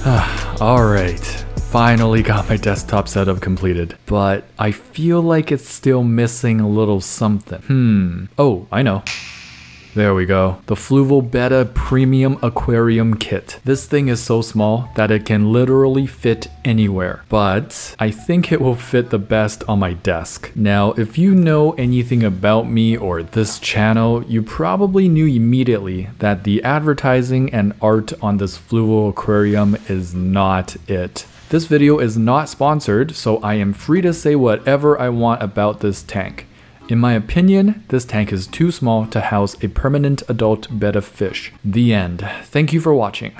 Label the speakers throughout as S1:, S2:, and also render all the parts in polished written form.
S1: Alright, finally got my desktop setup completed, but I feel like it's still missing a little something. Oh, I know. There we go. The Fluval Beta Premium Aquarium Kit. This thing is so small that it can literally fit anywhere, but I think it will fit the best on my desk. Now, if you know anything about me or this channel, you probably knew immediately that the advertising and art on this Fluval Aquarium is not it. This video is not sponsored, so I am free to say whatever I want about this tank. In my opinion, this tank is too small to house a permanent adult betta fish. The end. Thank you for watching.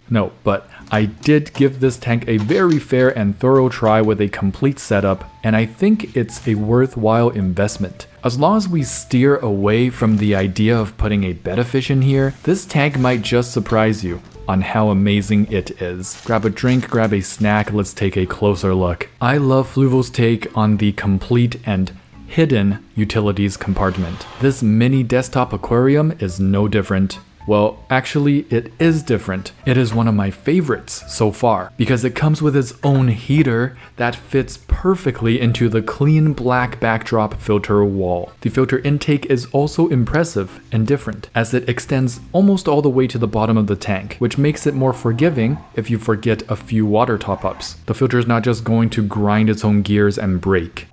S1: No, but I did give this tank a very fair and thorough try with a complete setup, and I think it's a worthwhile investment. As long as we steer away from the idea of putting a betta fish in here, this tank might just surprise you on how amazing it is. Grab a drink, grab a snack, let's take a closer look. I love Fluval's take on the complete and hidden utilities compartment. This mini desktop aquarium is no different. Well, actually, it is different. It is one of my favorites so far because it comes with its own heater that fits perfectly into the clean black backdrop filter wall. The filter intake is also impressive and different as it extends almost all the way to the bottom of the tank, which makes it more forgiving if you forget a few water top-ups. The filter is not just going to grind its own gears and break.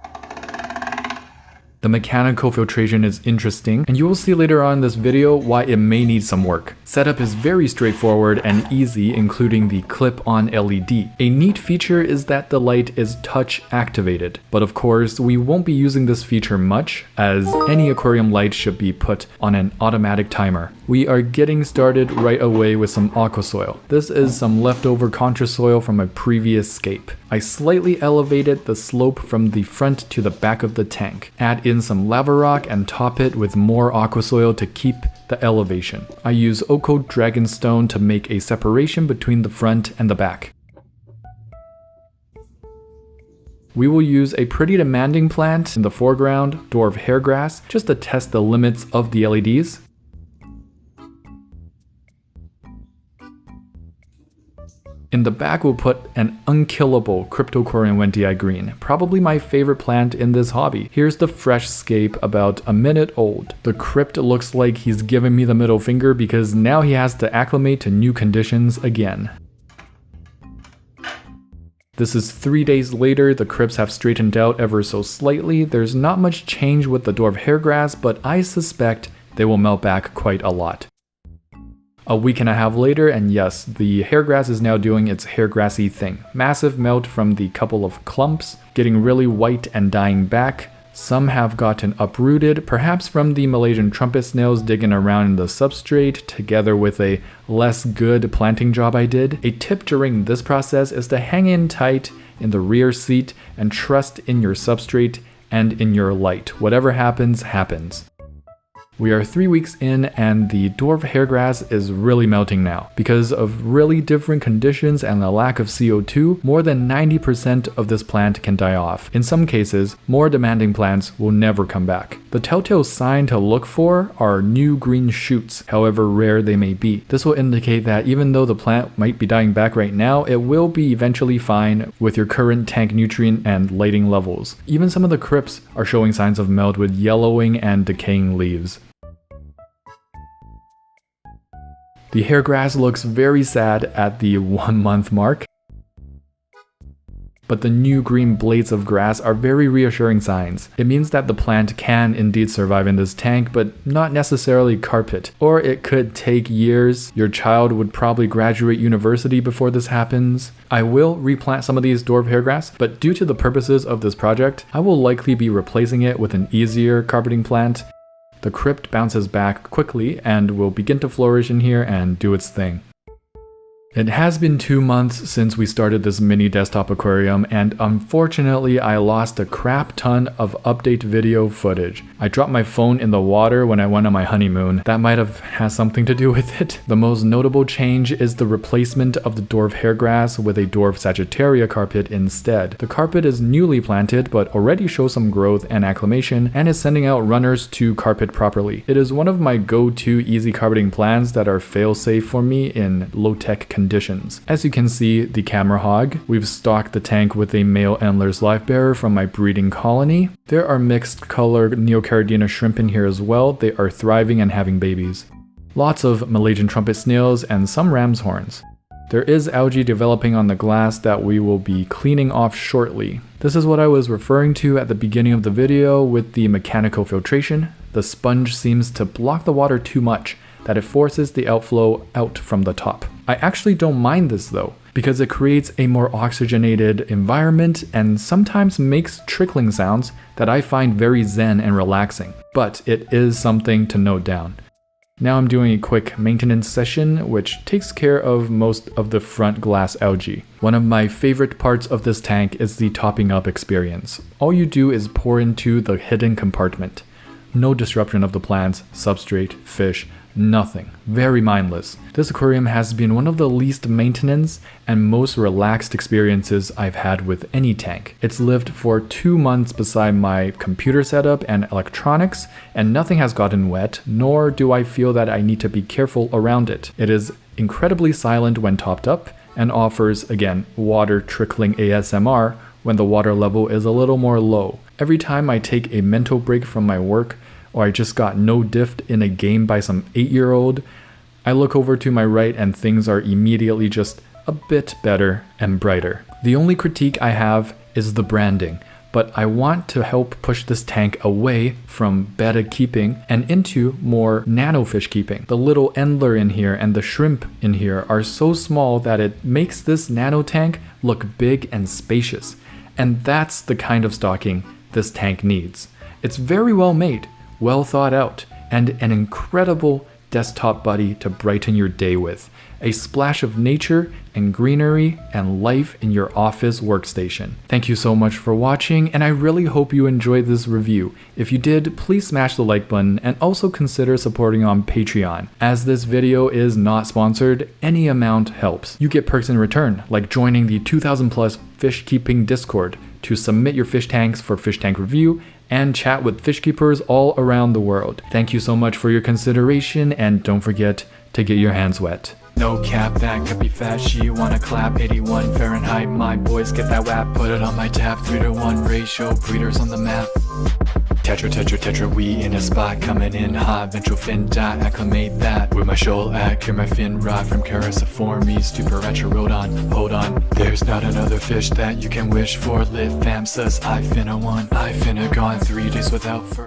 S1: The mechanical filtration is interesting, and you will see later on in this video why it may need some work. Setup is very straightforward and easy, including the clip-on LED. A neat feature is that the light is touch activated, but of course we won't be using this feature much, as any aquarium light should be put on an automatic timer. We are getting started right away with some aqua soil. This is some leftover contra soil from a previous scape. I slightly elevated the slope from the front to the back of the tank. Add in some lava rock and top it with more aqua soil to keep the elevation. I use Oko Dragonstone to make a separation between the front and the back. We will use a pretty demanding plant in the foreground, dwarf hairgrass, just to test the limits of the LEDs. In the back, we'll put an unkillable Cryptocoryne Wentii green, probably my favorite plant in this hobby. Here's the fresh scape, about a minute old. The crypt looks like he's giving me the middle finger because now he has to acclimate to new conditions again. This is 3 days later, the crypts have straightened out ever so slightly. There's not much change with the dwarf hairgrass, but I suspect they will melt back quite a lot. A week and a half later, and yes, the hairgrass is now doing its hairgrassy thing. Massive melt from the couple of clumps, getting really white and dying back. Some have gotten uprooted, perhaps from the Malaysian trumpet snails digging around in the substrate, together with a less good planting job I did. A tip during this process is to hang in tight in the rear seat and trust in your substrate and in your light. Whatever happens, happens. We are 3 weeks in and the dwarf hairgrass is really melting now. Because of really different conditions and the lack of CO2, more than 90% of this plant can die off. In some cases, more demanding plants will never come back. The telltale sign to look for are new green shoots, however rare they may be. This will indicate that even though the plant might be dying back right now, it will be eventually fine with your current tank nutrient and lighting levels. Even some of the crypts are showing signs of melt with yellowing and decaying leaves. The hairgrass looks very sad at the 1 month mark, but the new green blades of grass are very reassuring signs. It means that the plant can indeed survive in this tank, but not necessarily carpet. Or it could take years. Your child would probably graduate university before this happens. I will replant some of these dwarf hairgrass, but due to the purposes of this project, I will likely be replacing it with an easier carpeting plant. The crypt bounces back quickly and will begin to flourish in here and do its thing. It has been 2 months since we started this mini desktop aquarium, and unfortunately I lost a crap ton of update video footage. I dropped my phone in the water when I went on my honeymoon. That might have had something to do with it. The most notable change is the replacement of the dwarf hairgrass with a dwarf Sagittaria carpet instead. The carpet is newly planted but already shows some growth and acclimation and is sending out runners to carpet properly. It is one of my go-to easy carpeting plans that are fail-safe for me in low-tech conditions. conditions. As you can see, the camera hog, we've stocked the tank with a male Endler's life bearer from my breeding colony. There are mixed color Neocaridina shrimp in here as well. They are thriving and having babies. Lots of Malaysian trumpet snails and some ram's horns. There is algae developing on the glass that we will be cleaning off shortly. This is what I was referring to at the beginning of the video with the mechanical filtration. The sponge seems to block the water too much, that it forces the outflow out from the top. I actually don't mind this though, because it creates a more oxygenated environment and sometimes makes trickling sounds that I find very zen and relaxing. But it is something to note down. Now I'm doing a quick maintenance session which takes care of most of the front glass algae. One of my favorite parts of this tank is the topping up experience. All you do is pour into the hidden compartment. No disruption of the plants, substrate, fish, nothing. Very mindless. This aquarium has been one of the least maintenance and most relaxed experiences I've had with any tank. It's lived for 2 months beside my computer setup and electronics, and nothing has gotten wet, nor do I feel that I need to be careful around it. It is incredibly silent when topped up and offers, again, water trickling ASMR when the water level is a little more low. Every time I take a mental break from my work, or I just got no diffed in a game by some 8-year-old, I look over to my right and things are immediately just a bit better and brighter. The only critique I have is the branding, but I want to help push this tank away from betta keeping and into more nanofish keeping. The little Endler in here and the shrimp in here are so small that it makes this nano tank look big and spacious. And that's the kind of stocking this tank needs. It's very well made, well thought out, and an incredible desktop buddy to brighten your day with. A splash of nature and greenery and life in your office workstation. Thank you so much for watching, and I really hope you enjoyed this review. If you did, please smash the like button and also consider supporting on Patreon. As this video is not sponsored, any amount helps. You get perks in return, like joining the 2,000 plus fish keeping Discord to submit your fish tanks for fish tank review and chat with fish keepers all around the world. Thank you so much for your consideration, and don't forget to get your hands wet. No cap, that could be fat, she wanna clap. 81 Fahrenheit, my boys get that whap. Put it on my tap, 3-to-1 ratio, breeders on the map. Tetra, we in a spot, coming in hot. Ventral fin dot, acclimate that. With my shoal at, cure my fin rot from Cariciformes, stupor at your rodon. Hold on, there's not another fish that you can wish for. Lit fam says I finna one, I finna gone 3 days without fur.